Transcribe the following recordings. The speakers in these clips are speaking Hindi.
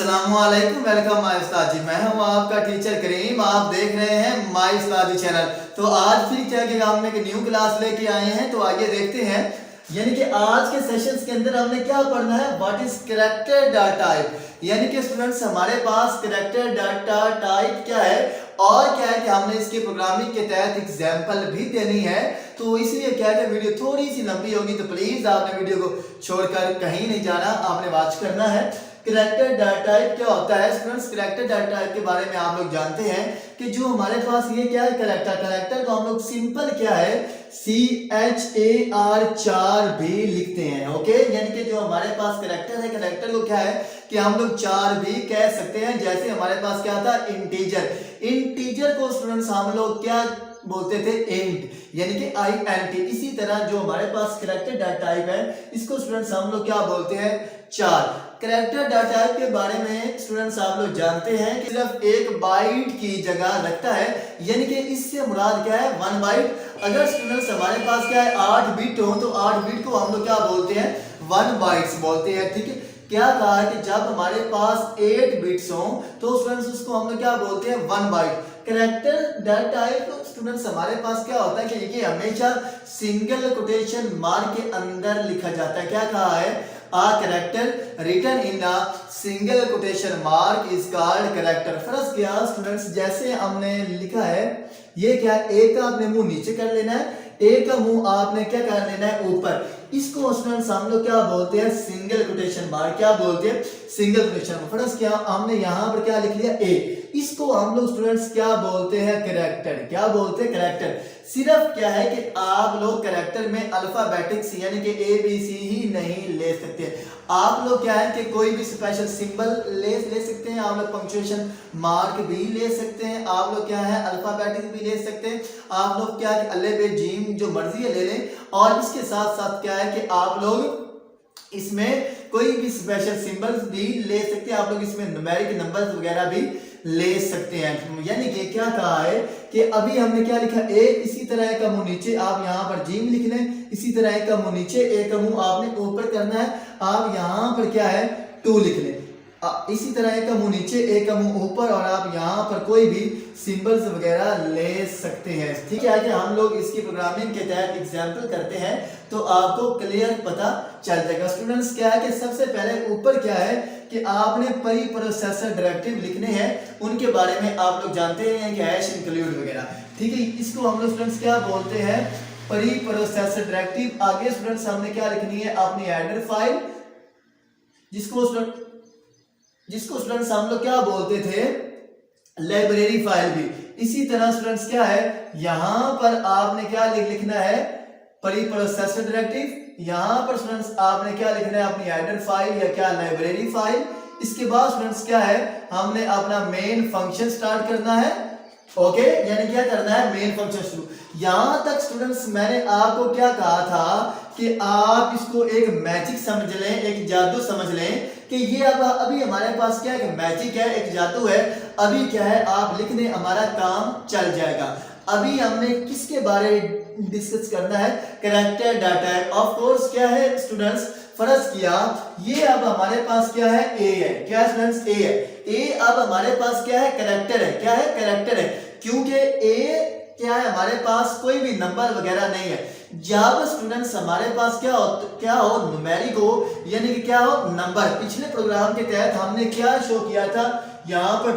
अस्सलामुअलैकुम, वेलकम माय उस्ताद जी। मैं हूं आपका टीचर करीम। आप देख रहे हैं माय उस्ताद जी चैनल। तो आज फिर क्या कि हम एक न्यू क्लास लेके आए हैं, तो आइए देखते हैं। यानी कि आज के सेशंस के अंदर हमने क्या पढ़ना है, what is character data type. यानी कि स्टूडेंट्स हमारे पास कैरेक्टर डाटा टाइप क्या है और क्या है कि हमने इसके प्रोग्रामिंग के तहत एग्जाम्पल भी देनी है। तो इसलिए क्या है कि वीडियो थोड़ी सी लंबी होगी, तो प्लीज आपने वीडियो को छोड़कर कहीं नहीं जाना, आपने वॉच करना है। कैरेक्टर डाटा टाइप क्या होता है स्टूडेंट्स? कैरेक्टर डाटा टाइप के बारे में आप लोग जानते हैं कि जो हमारे पास ये क्या है, कैरेक्टर को हम लोग सिंपल क्या है CHAR भी लिखते हैं। ओके, यानी कि जो हमारे पास कैरेक्टर है, कैरेक्टर को क्या है कि हम लोग चार भी कह सकते हैं। जैसे हमारे पास क्या था, इंटीजर को स्टूडेंट्स हम लोग क्या बोलते थे, इंट, यानी कि INT। इसी तरह जो हमारे पास कैरेक्टर डाटा टाइप है, इसको स्टूडेंट्स हम लोग क्या बोलते हैं, चार। कैरेक्टर डाटा टाइप के बारे में स्टूडेंट्स आप लोग जानते हैं कि सिर्फ एक बाइट की जगह रखता है, यानी कि इससे मुराद क्या है, 1 बाइट। अगर स्टूडेंट्स हमारे पास क्या है 8 बिट हो, तो 8 बिट को हम लोग क्या बोलते हैं, 1 बाइट्स बोलते हैं। ठीक है, क्या कहा है कि जब हमारे पास 8 बिट्स हो तो स्टूडेंट्स उसको हम लोग क्या बोलते हैं, 1 byte. Character data type students हमारे पास क्या होता है कि ये हमेशा सिंगल कोटेशन मार्क के अंदर लिखा जाता है। क्या कहा है, a character written in a single quotation mark is called character। First क्या स्टूडेंट्स, जैसे हमने लिखा है, ये क्या, ए का आपने मुंह नीचे कर लेना है, ए का मुंह आपने क्या कर लेना है, ऊपर। इसको स्टूडेंट्स हम लोग क्या बोलते हैं, सिंगल कोटेशन मार्क। क्या बोलते हैं, सिंगल कोटेशन। फर्स्ट क्या हमने यहां पर क्या लिख लिया, ए, इसको हम लोग स्टूडेंट्स क्या बोलते हैं, कैरेक्टर। क्या बोलते हैं, कैरेक्टर। सिर्फ क्या है कि आप लोग कैरेक्टर में अल्फाबेटिक्स यानी कि ABC ही नहीं ले सकते। आप लोग क्या है कि कोई भी स्पेशल सिंबल ले सकते हैं, आप लोग पंक्चुएशन मार्क भी ले सकते हैं, आप लोग क्या है अल्फाबेटिक्स भी ले सकते हैं, आप लोग क्या है अल्ले बे जीम जो मर्जी है ले लें। और इसके साथ साथ क्या है कि आप लोग इसमें कोई भी स्पेशल सिंबल्स भी ले सकते हैं, आप लोग इसमें न्यूमेरिक नंबर्स वगैरह भी ले सकते हैं। यानी कि क्या कहा है कि अभी हमने क्या लिखा, ए, इसी तरह का मुंह नीचे आप यहां पर जीम लिख लें, इसी तरह का मुंह नीचे, ए का मुंह आपने ऊपर करना है, आप यहां पर क्या है 2 लिख लें, इसी तरह का मुंह नीचे, ए का मुंह ऊपर, और आप यहां पर कोई भी सिंबल्स वगैरह ले सकते हैं। ठीक है कि हम लोग इसकी प्रोग्रामिंग के तहत एग्जांपल करते हैं तो आपको क्लियर पता चल जाएगा। स्टूडेंट्स क्या है कि सबसे पहले ऊपर क्या है कि आपने प्री प्रोसेसर डायरेक्टिव लिखने हैं, उनके बारे में आप लोग जानते हैं कि हैश इंक्लूड वगैरह। ठीक है, इसको हम लोग स्टूडेंट्स क्या बोलते हैं, प्री प्रोसेसर डायरेक्टिव। आगे स्टूडेंट्स हमने क्या लिखनी है, अपनी हेडर फाइल, जिसको स्टूडेंट्स हम लोग क्या बोलते थे, लाइब्रेरी फाइल भी। इसी तरह स्टूडेंट्स क्या है, यहां पर आपने क्या लिखना है, प्री प्रोसेसर डायरेक्टिव। यहां पर स्टूडेंट्स आपने क्या लिखना है, अपनी हेडर फाइल या क्या लाइब्रेरी फाइल। इसके बाद स्टूडेंट्स क्या है, हमने अपना मेन फंक्शन स्टार्ट करना है। ओके, यानी क्या करना है, मेन फंक्शन शुरू। यहां तक स्टूडेंट्स मैंने आपको क्या कहा था कि आप इसको एक मैजिक समझ लें, एक जादू समझ लें कि ये अब अभी हमारे पास क्या है, मैजिक है, एक जादू है। अभी क्या है, आप लिखने हमारा काम चल जाएगा। अभी हमने किसके बारे डिस्कस करना है, कैरेक्टर डाटा है। ऑफ कोर्स क्या है स्टूडेंट्स, फर्ज किया ये अब हमारे पास क्या है, ए है। क्या स्टूडेंट्स, ए है। ए अब हमारे पास क्या है, कैरेक्टर है। क्या है, कैरेक्टर है, क्योंकि ए क्या है, हमारे पास कोई भी नंबर वगैरह नहीं है। जब स्टूडेंट्स हमारे पास क्या हो न्यूमेरिक हो, यानी कि क्या हो, नंबर। पिछले प्रोग्राम के तहत हमने क्या शो किया था, यहाँ पर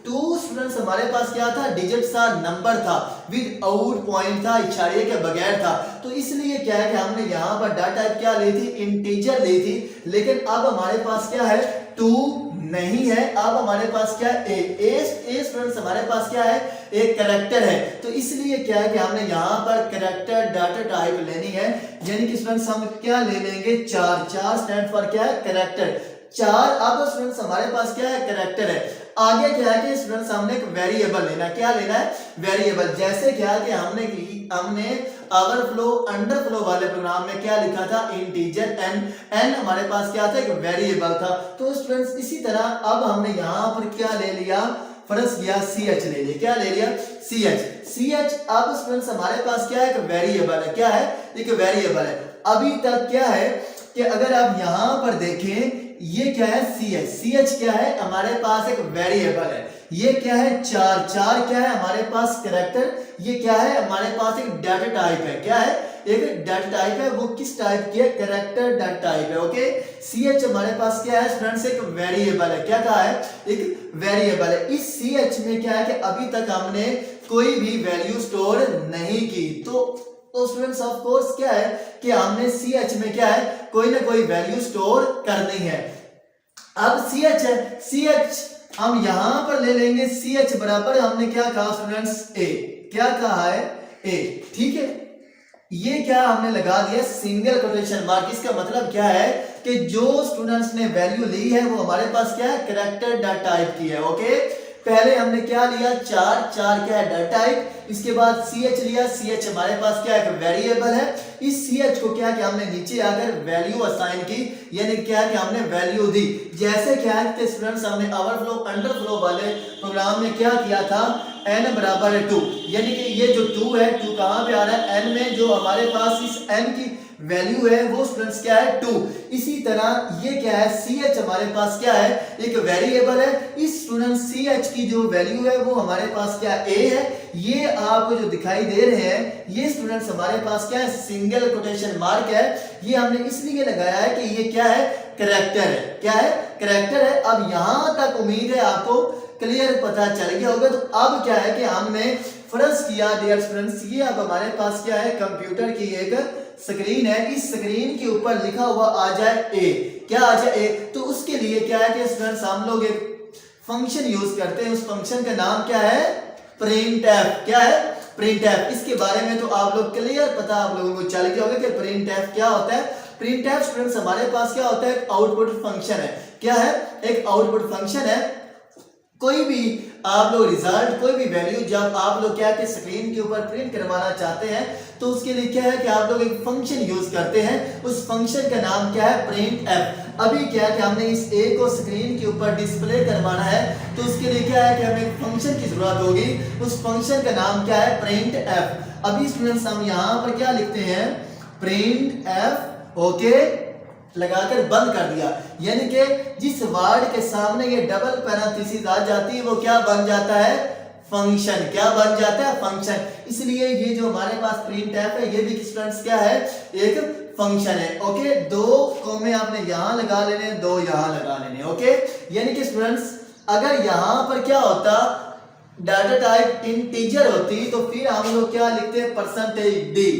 2 स्टूडेंट्स हमारे पास क्या था, डिजिट था, नंबर था, विद आउट पॉइंट था, इशारे के बगैर था। तो इसलिए क्या है कि हमने यहाँ पर डाटा टाइप क्या ली थी, इंटीजर ली थी। लेकिन अब हमारे पास क्या है, 2 नहीं है, अब हमारे पास क्या है, ए स्टूडेंट्स हमारे पास क्या है, एक कैरेक्टर है। तो इसलिए क्या है कि हमने यहाँ पर कैरेक्टर डाटा टाइप लेनी है, यानी कि स्टूडेंट्स हम क्या ले लेंगे, 4 स्टैंड फॉर क्या है, कैरेक्टर 4। अब स्टूडेंट्स हमारे पास क्या है, कैरेक्टर है। आगे क्या है कि स्टूडेंट्स हमने एक वेरिएबल लेना है। क्या लेना है, वेरिएबल। जैसे क्या कि हमने ओवरफ्लो अंडरफ्लो वाले प्रोग्राम में क्या लिखा था, इंटीजर n हमारे पास क्या था, एक वेरिएबल था। तो स्टूडेंट्स इसी तरह अब हमने यहां पर क्या ले लिया, फर्ज किया ch ले लिया। क्या ले लिया, ch। अब स्टूडेंट्स हमारे पास क्या है, एक वेरिएबल है। क्या है, एक वेरिएबल है। अभी तक क्या है कि अगर आप यहां पर देखें ये क्या है सी एच क्या है हमारे पास एक वेरिएबल है, ये क्या है चार क्या है हमारे पास कैरेक्टर, ये क्या है हमारे पास एक डाटा टाइप है, क्या है एक डाटा टाइप है, वो किस टाइप की है कैरेक्टर डाटा टाइप है। ओके सी एच हमारे पास क्या है स्टूडेंट्स एक वेरिएबल है, क्या कहा है एक वेरिएबल है। इस सी एच में क्या है कि अभी तक हमने कोई भी वैल्यू स्टोर नहीं की, तो स्टूडेंट्स ऑफ कोर्स क्या है कि हमने सी एच में क्या है कोई ना कोई वैल्यू स्टोर करनी है। अब सी एच है, सी एच हम यहां पर ले लेंगे, सी एच बराबर हमने क्या कहा स्टूडेंट्स ए, क्या कहा है ए, ठीक है। ये क्या हमने लगा दिया सिंगल कोटेशन मार्क, इसका मतलब क्या है कि जो स्टूडेंट्स ने वैल्यू ली है वो हमारे पास क्या है कैरेक्टर डाटा टाइप की है। ओके पहले हमने क्या लिया चार क्या है डाटा टाइप, इसके बाद सी एच लिया, सी एच हमारे पास क्या है वेरिएबल है। इस सी एच को क्या कि हमने नीचे आकर वैल्यू असाइन की, यानी क्या कि हमने वैल्यू दी। जैसे क्या है स्टूडेंट्स हमने ओवरफ्लो अंडरफ्लो वाले प्रोग्राम में क्या किया था n बराबर है 2, यानी कि ये जो 2 है 2 कहां पे आ रहा है n में, जो हमारे पास इस n की वैल्यू है वो स्टूडेंट्स क्या है 2। इसी तरह ये क्या है सी एच हमारे पास क्या है एक वेरिएबल है, इस स्टूडेंट सी एच की जो वैल्यू है वो हमारे पास क्या ए है। ये आपको जो दिखाई दे रहे हैं ये स्टूडेंट्स हमारे पास क्या है सिंगल कोटेशन मार्क है, ये हमने इसलिए लगाया है कि ये क्या है कैरेक्टर है, क्या है कैरेक्टर है। अब यहां तक उम्मीद है आपको क्लियर पता चल गया होगा। तो अब क्या है कि हमने फर्ज किया डियर स्टूडेंट्स, ये अब हमारे पास क्या है कंप्यूटर की एक स्क्रीन है, इस स्क्रीन के ऊपर लिखा हुआ आ जाए ए, क्या आ जाए ए। तो उसके लिए क्या है कि स्टूडेंट्स हम लोग एक फंक्शन यूज करते हैं, उस फंक्शन का नाम क्या है प्रिंटफ, क्या है प्रिंटफ। इसके बारे में तो आप लोग क्लियर पता आप लोगों को चल गया होगा कि प्रिंटफ क्या होता है। प्रिंटफ स्टूडेंट्स हमारे पास क्या होता है एक आउटपुट फंक्शन है, क्या है एक आउटपुट फंक्शन है। कोई भी आप लोग रिजल्ट कोई भी वैल्यू जब आप लोग क्या है स्क्रीन के ऊपर प्रिंट करवाना चाहते हैं तो उसके लिए क्या है कि आप लोग एक फंक्शन यूज करते हैं, उस फंक्शन का नाम क्या है प्रिंट एफ। अभी क्या है कि हमने इस ए को स्क्रीन के ऊपर डिस्प्ले करवाना है तो उसके लिए क्या है कि हमें एक फंक्शन की जरूरत होगी, उस फंक्शन का नाम क्या है प्रिंट एफ। अभी स्टूडेंट्स हम यहां पर क्या लिखते हैं प्रिंट एफ, ओके लगाकर बंद कर दिया, यानी कि जिस वर्ड के सामने ये डबल पैरेंथेसिस आ जाती है वो क्या बन जाता है फंक्शन, क्या बन जाता है फंक्शन। इसलिए ये जो हमारे पास प्रिंटफ है ये भी स्टूडेंट्स क्या है एक फंक्शन है। ओके दो कॉमे आपने यहां लगा लेने, दो यहां लगा लेने। ओके यानी कि स्टूडेंट्स अगर यहां पर क्या होता डाटा टाइप इंटीजर होती तो फिर हम लोग क्या लिखते हैं परसेंटेज डी,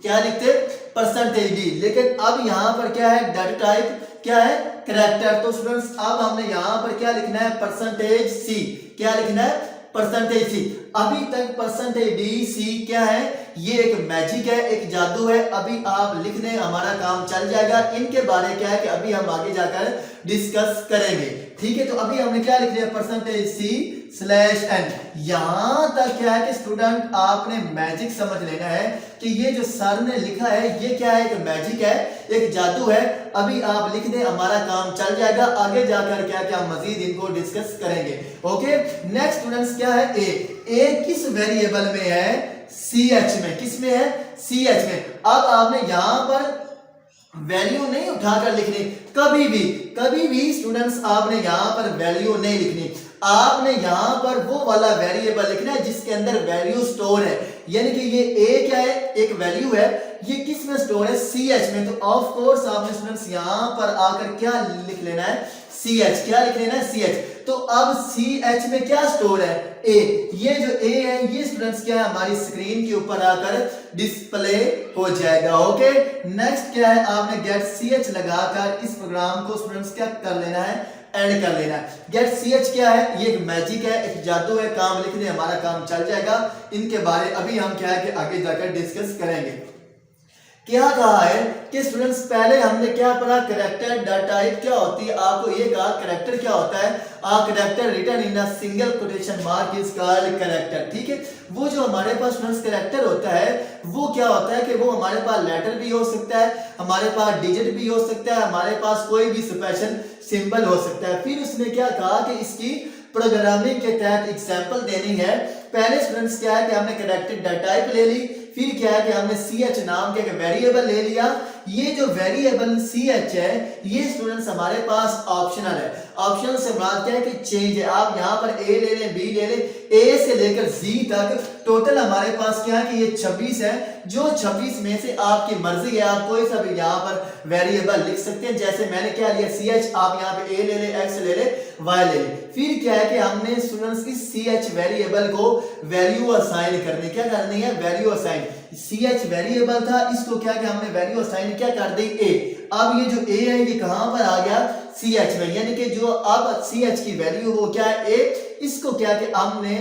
क्या लिखते परसेंटेज डी। लेकिन अब यहां पर क्या है डाटा टाइप क्या है कैरेक्टर, तो स्टूडेंट्स अब हमने यहां पर क्या लिखना है परसेंटेज सी, क्या लिखना है परसेंटेज सी। अभी तक परसेंटेज डी सी क्या है ये एक मैजिक है, एक जादू है, अभी आप लिखने हमारा काम चल जाएगा। इनके बारे क्या है कि अभी हम आगे जाकर डिस्कस करेंगे, ठीक है। तो अभी हमने क्या लिख लिया परसेंटेज सी स्लैश एन। यहां तक क्या है कि स्टूडेंट आपने मैजिक समझ लेना है कि ये जो सर ने लिखा है ये क्या है एक मैजिक है, एक जादू है। अभी आप लिख दें हमारा काम चल जाएगा, आगे जाकर क्या क्या मजीद इनको डिस्कस करेंगे। ओके नेक्स्ट स्टूडेंट्स क्या है ए किस वेरिएबल में है सी एच में, किस में है सी एच में। अब आपने यहां पर वैल्यू नहीं उठाकर लिखनी, कभी भी स्टूडेंट्स आपने यहां पर वैल्यू नहीं लिखनी, आपने यहां पर वो वाला वेरिएबल लिखना है जिसके अंदर वैल्यू स्टोर है। यानी कि ये ए क्या है एक वैल्यू है, ये किस में स्टोर है सी एच में। तो ऑफ कोर्स आपने स्टूडेंट्स यहां पर आकर क्या लिख लेना है सी एच, क्या लिख लेना है सी एच। तो अब सी एच में क्या स्टोर है ए, ये जो ए है ये स्टूडेंट्स क्या है हमारी स्क्रीन के ऊपर आकर डिस्प्ले हो जाएगा। ओके नेक्स्ट क्या है आपने गेट सी एच लगाकर इस प्रोग्राम को स्टूडेंट्स क्या कर लेना है एंड कर लेना है। गेट सी एच क्या है ये एक मैजिक है, एक जादू है, काम लिखने हमारा काम चल जाएगा। इनके बारे अभी हम क्या है कि आगे जाकर डिस्कस करेंगे। क्या कहा है कि स्टूडेंट्स पहले हमने क्या पढ़ा कैरेक्टर डाटा टाइप क्या होती है, आपको ये कहा कैरेक्टर क्या होता है, character written in a single quotation mark is called character, ठीक है। वो जो हमारे पास स्टूडेंट्स कैरेक्टर होता है वो क्या होता है कि वो हमारे पास लेटर भी हो सकता है, हमारे पास डिजिट भी हो सकता है, हमारे पास कोई भी स्पेशल सिंबल हो सकता है। फिर उसने क्या कहा कि इसकी प्रोग्रामिंग के तहत एग्जांपल देनी है। पहले स्टूडेंट्स क्या है कि हमने कैरेक्टर डाटा टाइप ले ली, फिर क्या है कि हमने सी एच नाम के एक वेरिएबल ले लिया, ये जो वेरिएबल सी एच है ये स्टूडेंट्स हमारे पास ऑप्शनल है। ऑप्शनल से मुराद क्या है कि चेंज है। आप यहाँ पर ए ले लें, बी ले लें, ए से लेकर जी तक टोटल हमारे पास क्या है कि ये 26 है। जो 26 में से आपकी मर्जी है, आप कोई सा भी यहाँ पर वेरिएबल लिख सकते हैं। जैसे मैंने क्या लिया सी एच, आप यहाँ पे ए ले ले, एक्स ले ले, वाई ले ले। फिर क्या है कि हमने स्टूडेंट्स इस सी एच वेरिएबल को वैल्यू असाइन करनी, क्या करनी है, value assign. C H variable था, इसको क्या कि हमने वैल्यू असाइन क्या कर दी, ए। अब ये जो ए है ये कहां पर आ गया, सी एच में, यानी कि जो अब सी एच की वैल्यू वो क्या है, ए। इसको क्या कि हमने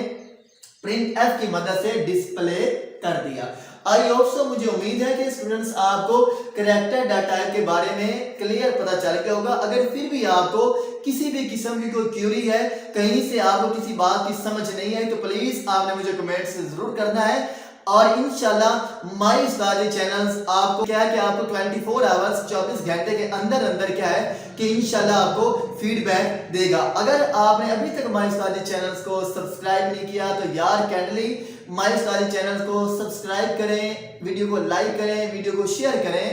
प्रिंट एफ की मदद से डिस्प्ले कर दिया। आई होप सो, मुझे उम्मीद है कि स्टूडेंट्स आपको कैरेक्टर डाटा टाइप के बारे में क्लियर पता चल गया होगा। अगर फिर भी आपको किसी भी किस्म की कोई क्यूरी है, कहीं से आपको किसी बात की समझ नहीं है, तो प्लीज आपने मुझे कमेंट से जरूर करना है। और इंशाल्लाह माय उस्तादी चैनल्स आपको क्या है कि आपको 24 आवर्स 24 घंटे के अंदर अंदर क्या है कि इंशाल्लाह आपको फीडबैक देगा। अगर आपने अभी तक माय उस्तादी चैनल्स को सब्सक्राइब नहीं किया तो यार कैंडली माय उस्तादी चैनल्स को सब्सक्राइब करें, वीडियो को लाइक करें, वीडियो को शेयर करें।